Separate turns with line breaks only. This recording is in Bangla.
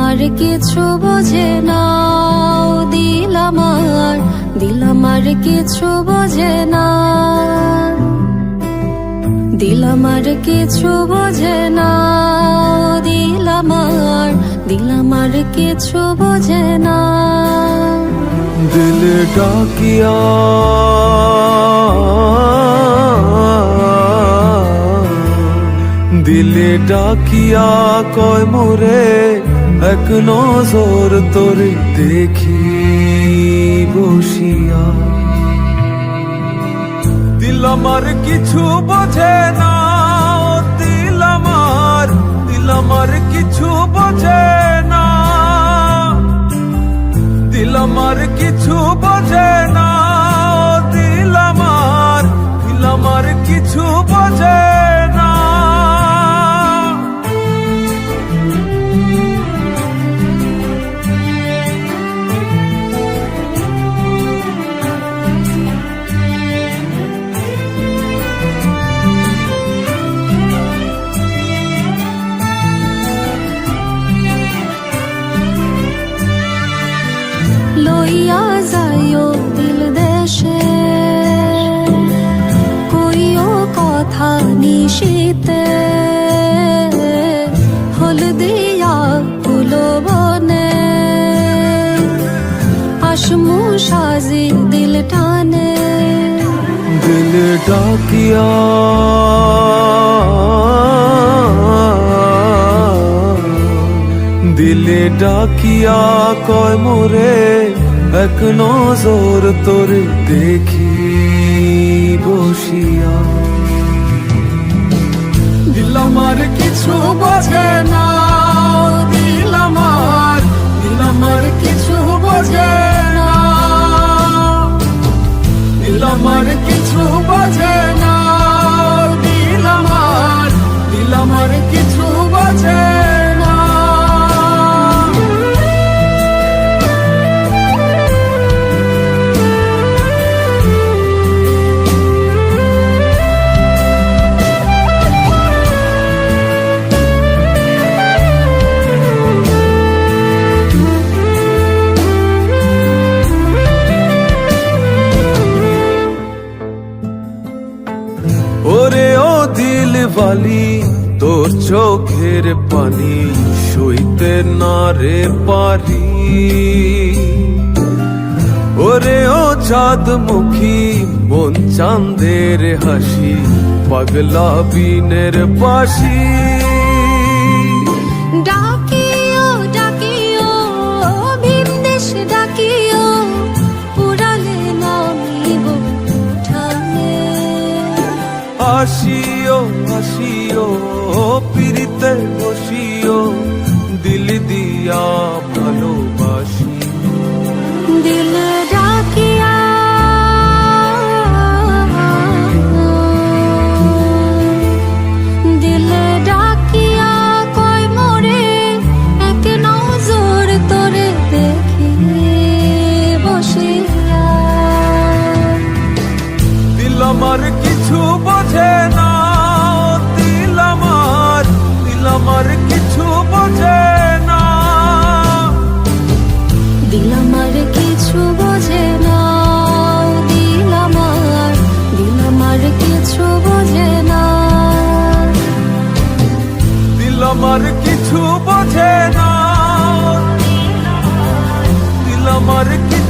আমার কিছু বোঝে না, দিল আমার কিছু বোঝে না, দিল আমার কিছু বোঝে না, দিল আমার কিছু বোঝে না।
দিল ডাকিয়া দিলে ডাকিয়া কয় মোরে এক নজর তোরে দেখি বসিয়া। দিল আমার কিছু বোঝে না, দিল আমার কিছু বোঝে না, দিল আমার কিছু বোঝে না, দিল আমার কিছু বোঝে না।
লইয়া যাইও দিল দেশে, কইও কথা নিশিতে, হল দিয়া ফুলো বনে, আসমু সাজি দিল টানে।
দিল ডাকিয়া দিলে ডাকিয়া কয় মোরে এক নজর তোরে দেখি বসিয়া। দিল আমার কিছু বোঝে না, দিল আমার কিছু বোঝে না, দিল আমার কিছু বোঝে না, দিল আমার কিছু বোঝে না। ওরে ও দিল বালি, তোর চোখের পানি সইতে না রে পারি। ওরে ও চাঁদ মুখী মন চাঁদের হাসি, পাগলা বিনের বাসি।
ডাকিও ডাকিও ভিনদেশ ডাকিও, পুরালে নামিব ঠানে।
আসিও আসিও পিরিতে বসিও, দিল দিয়া ভালোবাসি।
দিল ডাকিয়া দিল ডাকিয়া কয় মোরে এক নজর তোরে দেখি বসিয়া।
দিল আমার কিছু বোঝে না, দিল আমার কিছু বোঝে না,
দিল আমার কিছু বোঝে না, দিল আমার কিছু বোঝে না,
দিল আমার কিছু বোঝে না, দিল আমার কিছু